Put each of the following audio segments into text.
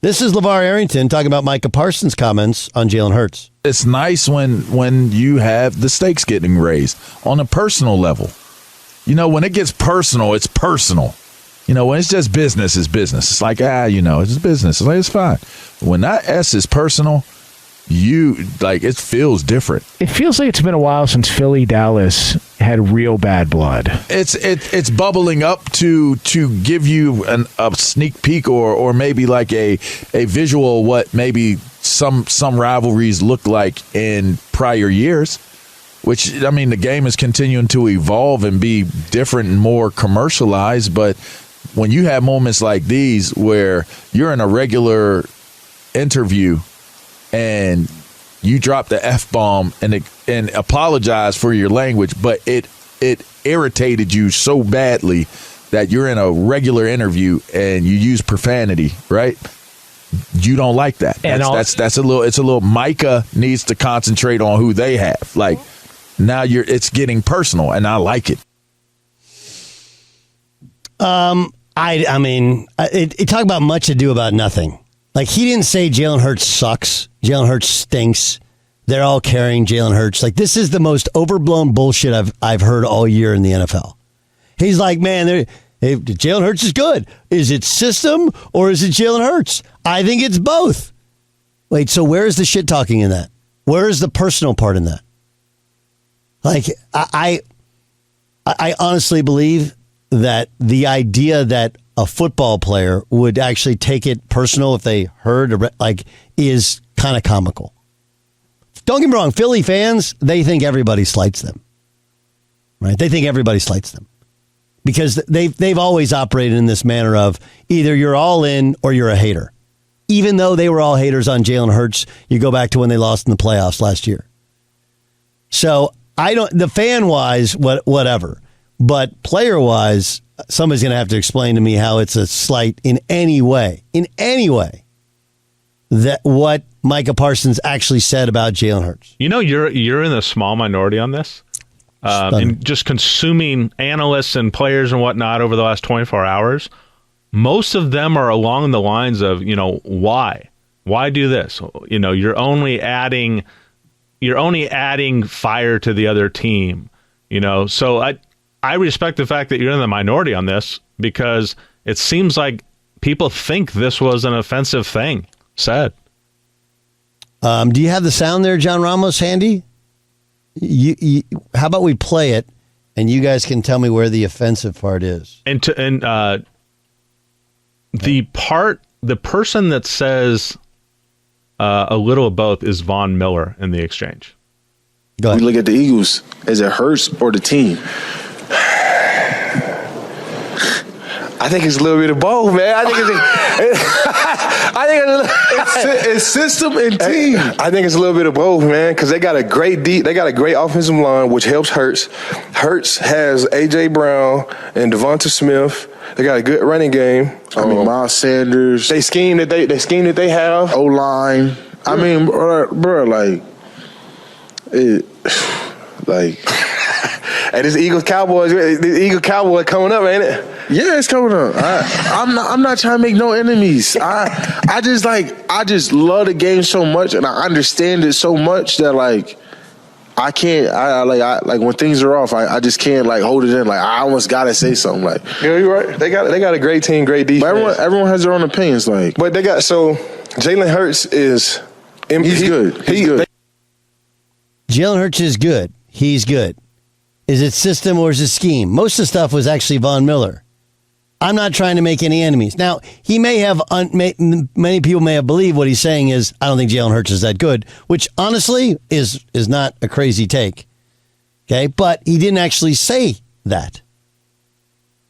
This is LeVar Arrington talking about Micah Parsons' comments on Jalen Hurts. It's nice when you have the stakes getting raised on a personal level. You know, when it gets personal, it's personal. You know, when it's just business, it's business. It's like, it's business. It's like, it's fine. When that S is personal, it feels different. It feels like it's been a while since Philly Dallas had real bad blood. It's bubbling up to give you a sneak peek or maybe like a visual what maybe some rivalries look like in prior years. Which, I mean, the game is continuing to evolve and be different and more commercialized. But when you have moments like these where you're in a regular interview and you drop the F-bomb and apologize for your language, but it irritated you so badly that you're in a regular interview and you use profanity, right? You don't like that. That's a little Micah needs to concentrate on who they have. Like, now it's getting personal, and I like it. I mean, it talk about much ado about nothing. Like, he didn't say Jalen Hurts sucks. Jalen Hurts stinks. They're all carrying Jalen Hurts. Like, this is the most overblown bullshit I've heard all year in the NFL. He's like, man, Jalen Hurts is good. Is it system or is it Jalen Hurts? I think it's both. Wait, so where is the shit talking in that? Where is the personal part in that? Like, I honestly believe that the idea that a football player would actually take it personal if they heard, is kind of comical. Don't get me wrong, Philly fans, they think everybody slights them. Right? They think everybody slights them. Because they've always operated in this manner of either you're all in or you're a hater. Even though they were all haters on Jalen Hurts, you go back to when they lost in the playoffs last year. So, the fan-wise, whatever. But player-wise, somebody's going to have to explain to me how it's a slight in any way, that what Micah Parsons actually said about Jalen Hurts. You know, you're in a small minority on this. And just consuming analysts and players and whatnot over the last 24 hours, most of them are along the lines of, why? Why do this? You're only adding fire to the other team, So I respect the fact that you're in the minority on this because it seems like people think this was an offensive thing said. Do you have the sound there, John Ramos, handy? How about we play it, and you guys can tell me where the offensive part is. The person that says a little of both is Von Miller in the exchange. Go ahead. We look at the Eagles as it hurts or the team. I think it's a little bit of both, man. I think it's system and team. I think it's a little bit of both, man, because they got a great offensive line, which helps Hurts. Hurts has A.J. Brown and Devonta Smith. They got a good running game. Miles Sanders. They scheme that they have. O-line. I mean, bro, and this Eagles Cowboy coming up, ain't it? Yeah, it's coming up. I'm not trying to make no enemies. I just love the game so much, and I understand it so much that I can't. When things are off, I just can't hold it in. I almost gotta say something. Yeah, you're right. They got a great team, great defense. But everyone has their own opinions. But they got Jalen Hurts is he's good. He's good. Jalen Hurts is good. He's good. Is it system or is it scheme? Most of the stuff was actually Von Miller. I'm not trying to make any enemies. Now, he may have, many people may have believed what he's saying is, I don't think Jalen Hurts is that good, which honestly is not a crazy take. Okay, but he didn't actually say that.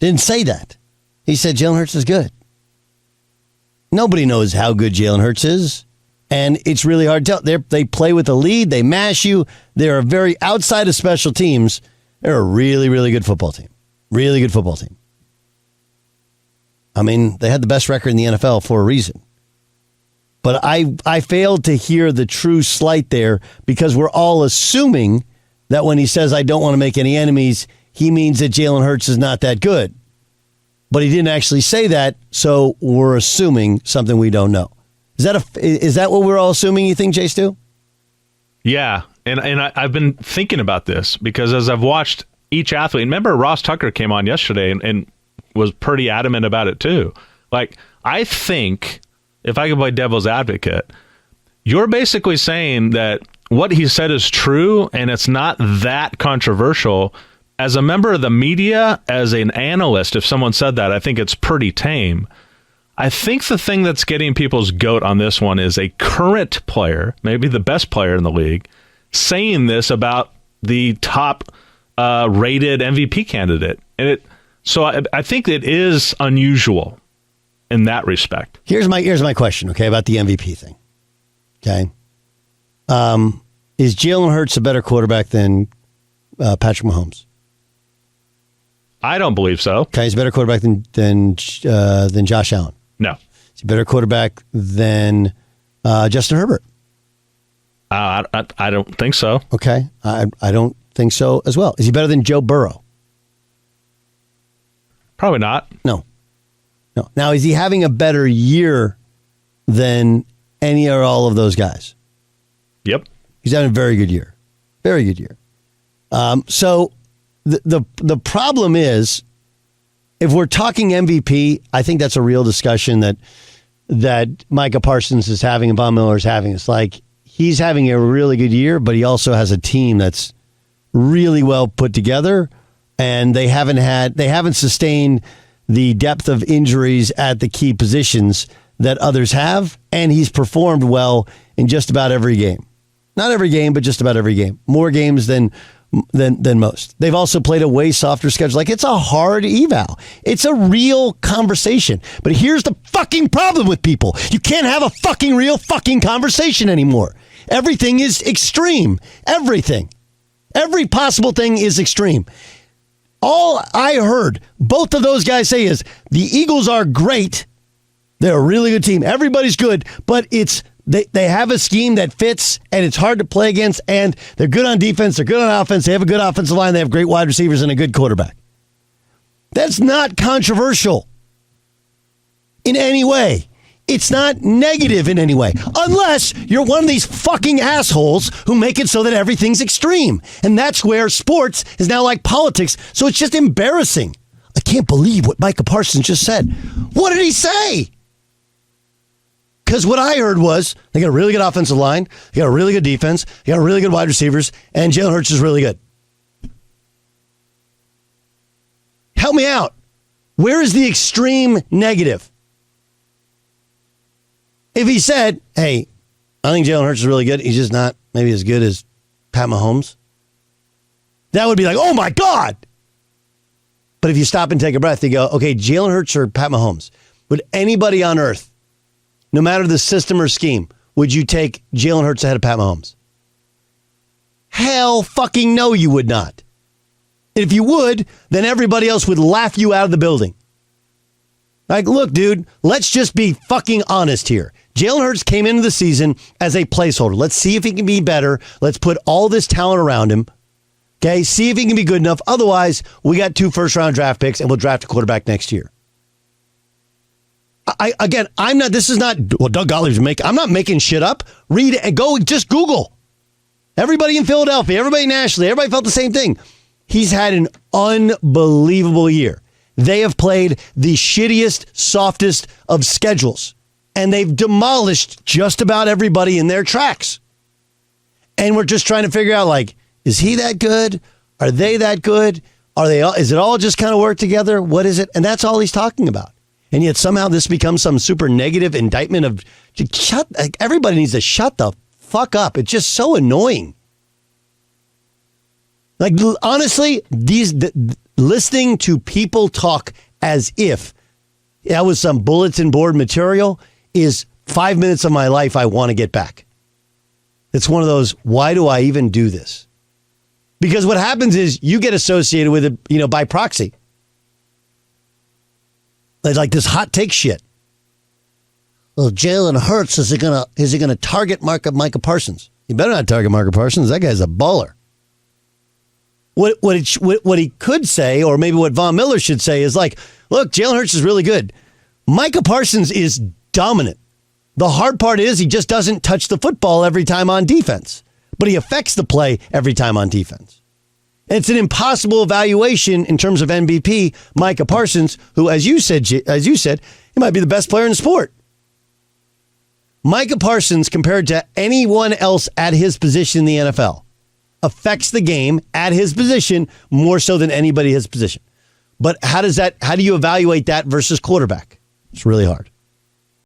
Didn't say that. He said Jalen Hurts is good. Nobody knows how good Jalen Hurts is. And it's really hard to tell. They play with the lead. They mash you. They're a very outside of special teams. They're a really, really good football team. Really good football team. I mean, they had the best record in the NFL for a reason. But I failed to hear the true slight there because we're all assuming that when he says, I don't want to make any enemies, he means that Jalen Hurts is not that good. But he didn't actually say that, so we're assuming something we don't know. Is that what we're all assuming you think, Jay Stu? Yeah, and I've been thinking about this because as I've watched each athlete, remember Ross Tucker came on yesterday and was pretty adamant about it too. Like, I think, if I could play devil's advocate, you're basically saying that what he said is true and it's not that controversial. As a member of the media, as an analyst, if someone said that, I think it's pretty tame. I think the thing that's getting people's goat on this one is a current player, maybe the best player in the league, saying this about the top rated MVP candidate. And so I think it is unusual in that respect. Here's my question, okay, about the MVP thing. Okay. Is Jalen Hurts a better quarterback than Patrick Mahomes? I don't believe so. Okay, he's a better quarterback than Josh Allen. No. Is he a better quarterback than Justin Herbert? I don't think so. Okay, I don't think so as well. Is he better than Joe Burrow? Probably not. No. Now, is he having a better year than any or all of those guys? Yep. He's having a very good year. Very good year. So the problem is, if we're talking MVP, I think that's a real discussion that Micah Parsons is having and Von Miller is having. It's like he's having a really good year, but he also has a team that's really well put together, and they haven't sustained the depth of injuries at the key positions that others have, and he's performed well in just about every game. Not every game, but just about every game. More games than most. They've also played a way softer schedule. Like, it's a hard eval. It's a real conversation. But here's the fucking problem with people. You can't have a fucking real fucking conversation anymore. Everything is extreme. Everything. Every possible thing is extreme. All I heard both of those guys say is the Eagles are great. They're a really good team. Everybody's good, but they have a scheme that fits, and it's hard to play against, and they're good on defense, they're good on offense, they have a good offensive line, they have great wide receivers and a good quarterback. That's not controversial in any way. It's not negative in any way, unless you're one of these fucking assholes who make it so that everything's extreme. And that's where sports is now like politics, so it's just embarrassing. I can't believe what Micah Parsons just said. What did he say? Because what I heard was they got a really good offensive line, they got a really good defense, they got really good wide receivers, and Jalen Hurts is really good. Help me out. Where is the extreme negative? If he said, hey, I think Jalen Hurts is really good, he's just not maybe as good as Pat Mahomes, that would be like, oh my God. But if you stop and take a breath, you go, okay, Jalen Hurts or Pat Mahomes, would anybody on earth, no matter the system or scheme, would you take Jalen Hurts ahead of Pat Mahomes? Hell fucking no, you would not. And if you would, then everybody else would laugh you out of the building. Like, look, dude, let's just be fucking honest here. Jalen Hurts came into the season as a placeholder. Let's see if he can be better. Let's put all this talent around him. Okay, see if he can be good enough. Otherwise, we got 2 first-round draft picks, and we'll draft a quarterback next year. I'm not, this is not, well, Doug Gottlieb's I'm not making shit up. Read it and go, just Google. Everybody in Philadelphia, everybody nationally, everybody felt the same thing. He's had an unbelievable year. They have played the shittiest, softest of schedules, and they've demolished just about everybody in their tracks. And we're just trying to figure out, like, is he that good? Are they that good? Is it all just kind of work together? What is it? And that's all he's talking about. And yet somehow this becomes some super negative indictment of everybody needs to shut the fuck up. It's just so annoying. Like, honestly, listening to people talk as if that was some bulletin board material is 5 minutes of my life I want to get back. It's one of those, why do I even do this? Because what happens is you get associated with it, by proxy. It's like this hot take shit. Well, Jalen Hurts, is he gonna target Micah Parsons? He better not target Micah Parsons. That guy's a baller. What he could say, or maybe what Von Miller should say, is like, look, Jalen Hurts is really good. Micah Parsons is dominant. The hard part is he just doesn't touch the football every time on defense, but he affects the play every time on defense. It's an impossible evaluation in terms of MVP, Micah Parsons, who, as you said, he might be the best player in the sport. Micah Parsons, compared to anyone else at his position in the NFL, affects the game at his position more so than anybody at his position. But how do you evaluate that versus quarterback? It's really hard.